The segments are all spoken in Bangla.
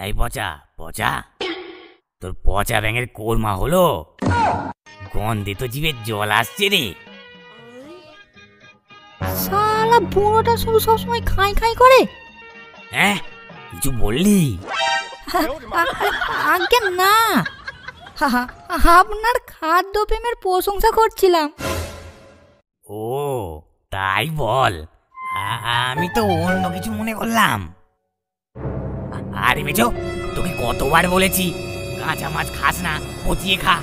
এই পচা পচা, তোর পচা ব্যাঙের কোরমা হলো? গন্ধে তো জিভে জল আসছে রে। শালা বুড়োটা শুধু সবসময় খাই খাই করে। হ্যাঁ, কিছু বললি? আজ্ঞে না, আপনার খাদ্য প্রেমের প্রশংসা করছিলাম। ও তাই বল, আমি তো অন্য কিছু মনে করলাম। আরে মেজো, তোকে কতবার বলেছি কাঁচা মাছ খাস না, পচিয়ে খা।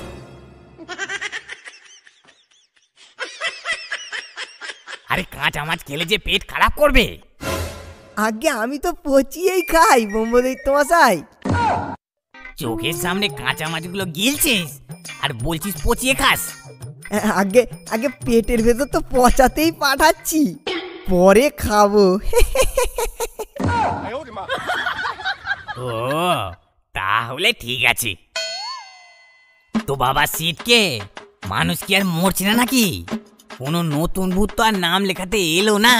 আরে কাঁচা মাছ খেলে যে পেট খারাপ করবে। আগে আমি তো পচিয়েই খাই ব্রহ্মদৈত্য মশাই। চোখের সামনে কাঁচা মাছগুলো গিলছিস আর বলছিস পচিয়ে খাস। আগে আগে পেটের ভেতর তো পচাতেই পাঠাচ্ছি, পরে খাবো। ও তাহলে ঠিক আছে। তো বাবা সিটকে মানুষ কি আর মরছে না নাকি? কোনো নতুন ভূত তো আর নাম লেখাতে এলো না।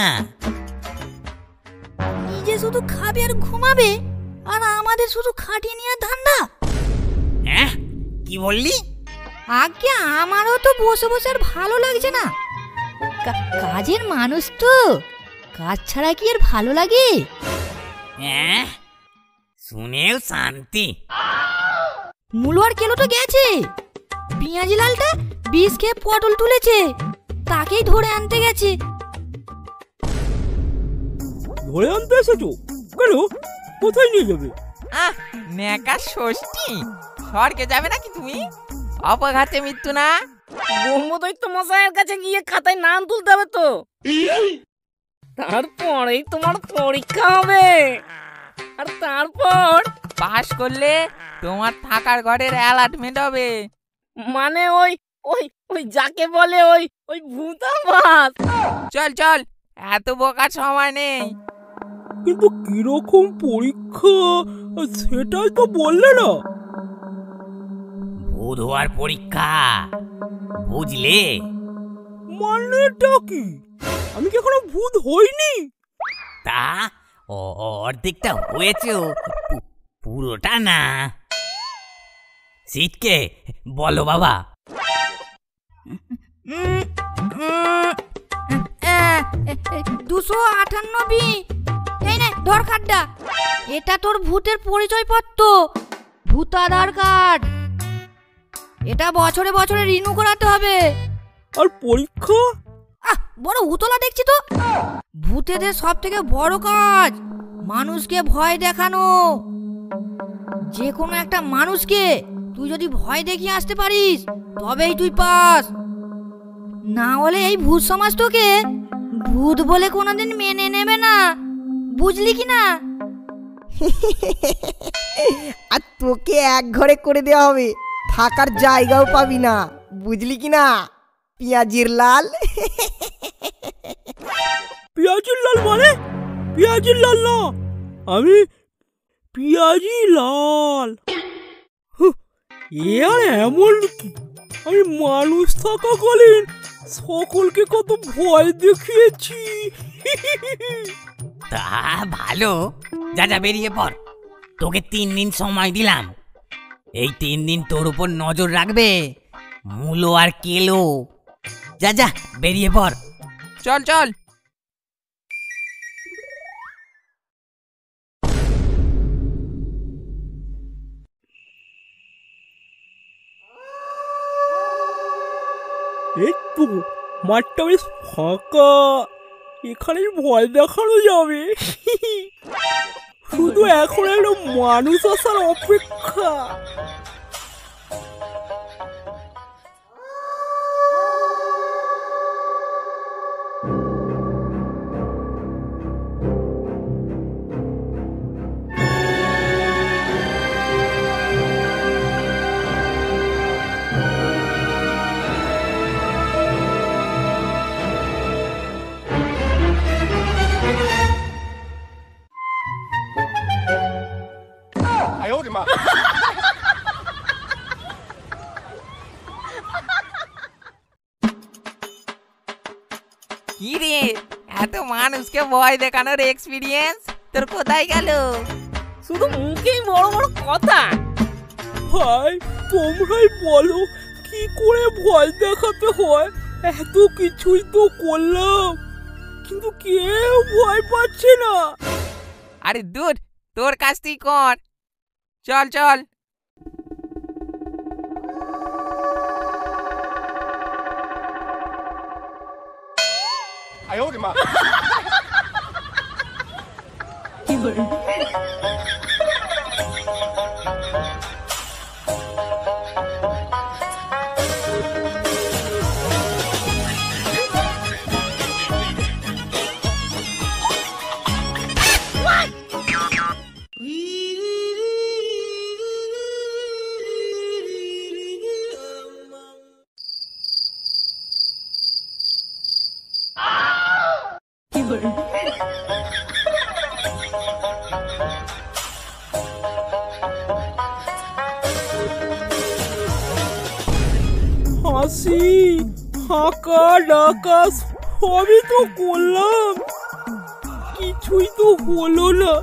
নিজে শুধু খাবে আর ঘুমাবে, আর আমাদের শুধু খাটিয়ে নেওয়ার ধান্দা। হ্যাঁ, কি বললি? আগে আমারও তো বসে বসে আর ভালো লাগছে না। কাজের মানুষ তো, কাজ ছাড়া কি আর ভালো লাগে? হ্যাঁ, শুনেও শান্তি। মুলো আর কেলো তো গেছে, পিঁয়াজি লালটা বিষ খেয়ে পটল তুলেছে, তাকেই ধরে আনতে গেছে। ধরে আনতে এসেছো কেন? কোথায় নিয়ে যাবে? নেকা ষষ্ঠী, স্বর্গে যাবে নাকি তুমি? অপঘাতে মৃত্যু না? ব্রহ্মদৈত্য মশাইয়ের কাছে গিয়ে খাতায় নাম তুলতে হবে তো, তারপরেই তোমার পরীক্ষা হবে। আর তারপর পাশ করলে তোমার থাকার ঘরের অ্যালার্টমেন্ট হবে। মানে ওই ওই ওই যাকে বলে ওই ওই ভূতামাস। চল চল, এত বোকার সময় নেই। কিন্তু কিরকম পরীক্ষা সেটাই তো বললে না। ভূত হওয়ার পরীক্ষা, বুঝলে? মানেটা কি? আমি কি এখনো ভূত হইনি? তা অর্ধেকটা হয়েছে, পুরোটা না। সিটকে বলো বাবা। 298। এই নে ধর কার্ডটা, এটা তোর ভূতের পরিচয় পত্র, ভূতাধার কার্ড। এটা বছরে বছরে রিনিউ করাতে হবে। আর পরীক্ষা? বড় উতলা দেখছি তো। ভূতেদের সব থেকে বড় কাজ মানুষকে ভয় দেখানো। যে কোনো একটা মানুষকে তুই যদি ভয় দেখিয়ে আসতে পারিস তবেই তুই পাস, না হলে এই ভূত সমাজ তোকে ভূত বলে কোনোদিন মেনে নেবে না, বুঝলি কি না? আর তোকে এক ঘরে করে দেওয়া হবে, থাকার জায়গাও পাবি না, বুঝলি কি না পিয়াজির লাল? পিয়াজির লাল মানে? পিয়াজির লাল না, আমি পিয়াজি লাল। এ আর এমন কি, আমি মানুষ থাকাকালীন সকলকে কত ভয় দেখিয়েছি। তা ভালো, যা যা বেরিয়ে পড়। তোকে 3 দিন সময় দিলাম, এই 3 দিন তোর উপর নজর রাখবে মুলো আর কেলো। যা যা বেরিয়ে পড়। চল চল। এই তো মাঠটা বেশ ফাঁকা, এখানেই ভয় দেখানো যাবে। শুধু এখন একটা মানুষ আসার অপেক্ষা। কি রে, এত মানুষকে ভয় দেখানোর এক্সপিরিয়েন্স তোর কোথায় গেল? শুধু মুখেই বড় বড় কথা। ভাই তোমরাই বলো কি করে ভয় দেখাতে হয়? এত কিছুই তো করলাম, কিন্তু কেউ ভয় পাচ্ছে না। আরে দূর, তোর কাছ থেকে কর। চল চল। হাসি হাঁকা ডাকা সবই তো করলাম, কিছুই তো হলো না।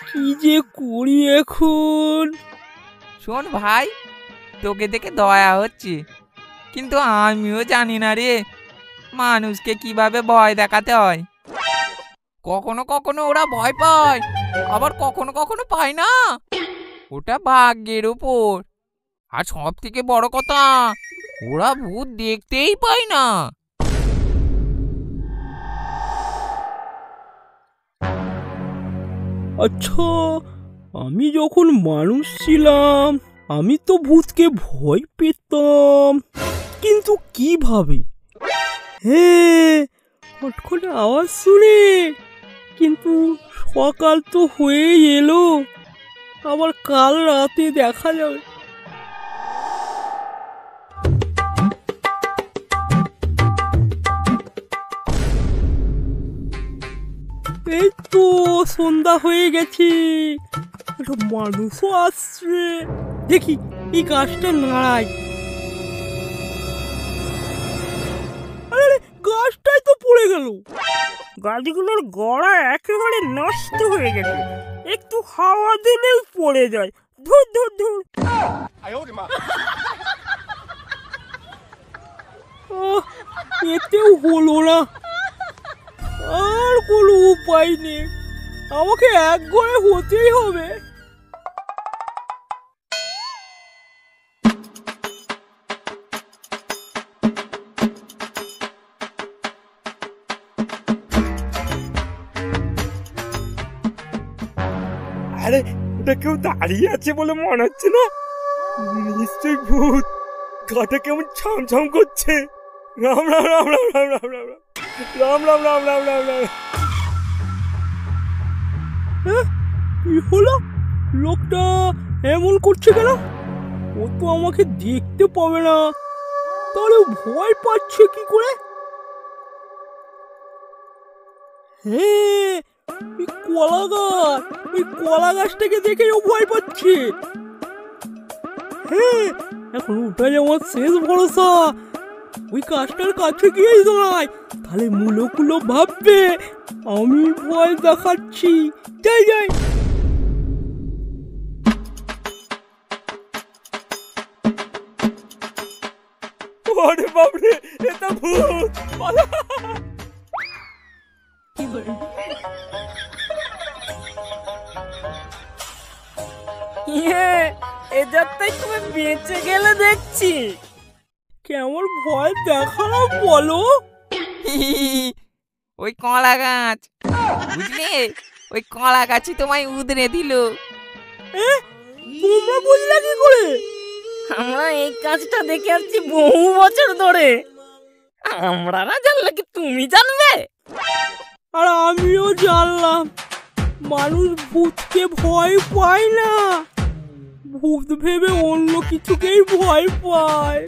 কি যে করি এখন? শোন ভাই, তোকে দেখে দয়া হচ্ছে, কিন্তু আমিও জানি না রে মানুষকে কিভাবে ভয় দেখাতে হয়। কখনো কখনো ওরা ভয় পায়, আবার কখনো কখনো পায় না। ওটা ভাগ্যের উপর। আর সব থেকে বড় কথা, ওরা ভূত দেখতেই পায় না। আচ্ছা, আমি যখন মানুষ ছিলাম আমি তো ভূতকে ভয় পেতাম, কিন্তু কিভাবে? হ্যাঁ, খটখটে আওয়াজ শুনে। কিন্তু সকাল তো হয়ে এলো, আবার কাল রাতে দেখা যাবে। এই তো সন্ধ্যা হয়ে গেছে, একটা মানুষও আসছে। দেখি এই গাছটা নাড়াই। আরে গাছটাই তো পড়ে গেল। গাছগুলোর গোড়া একেবারে নষ্ট হয়ে গেছে, একটু হাওয়া দিলেই পড়ে যায়। ধুর ধুর ধুর। এতেও হলো না, আর কোনো উপায় নেই, আমাকে এক ঘরে হতেই হবে। আরে ওটা কেউ দাঁড়িয়ে আছে বলে মনে হচ্ছে না, নিশ্চয়ই ভূত। গাটা কেমন ছমছম করছে। রাম রাম রাম রাম রাম রাম রাম রাম রাম রাম রাম রাম রাম। কি হলো? লোকটা এমন করছে কেন? ও তো আমাকে দেখতে পাবে না, তাহলে ভয় পাচ্ছে কি করে? হ্যাঁ, এই কলা গাছ, এই কলা গাছটাকে দেখে ও ভয় পাচ্ছে। হ্যাঁ, এখন ওটাই আমার শেষ ভরসা। ওই গাছটার কাছে গিয়েই দাঁড়াই, তাহলে মুলোগুলো ভাববে আমি ভয় দেখাচ্ছি। যাই যাই। আরে বাপরে, এটা ভূত। এ যাত্রায় তুমি বেঁচে গেলে দেখছি। কেমন ভয় দেখালাম বলো? ওই কলা গাছ, বুঝলে, ওই কলা গাছই তোমায় উদরে দিল। তোমরা বুঝলে কি করে? আমরা এই কাজটা দেখে আসছি বহু বছর ধরে। আমরা না জানলে কি তুমি জানবে? আর আমিও জানলাম মানুষ ভূতকে ভয় পায় না, ভূত ভেবে অন্য কিছুকেই ভয় পায়।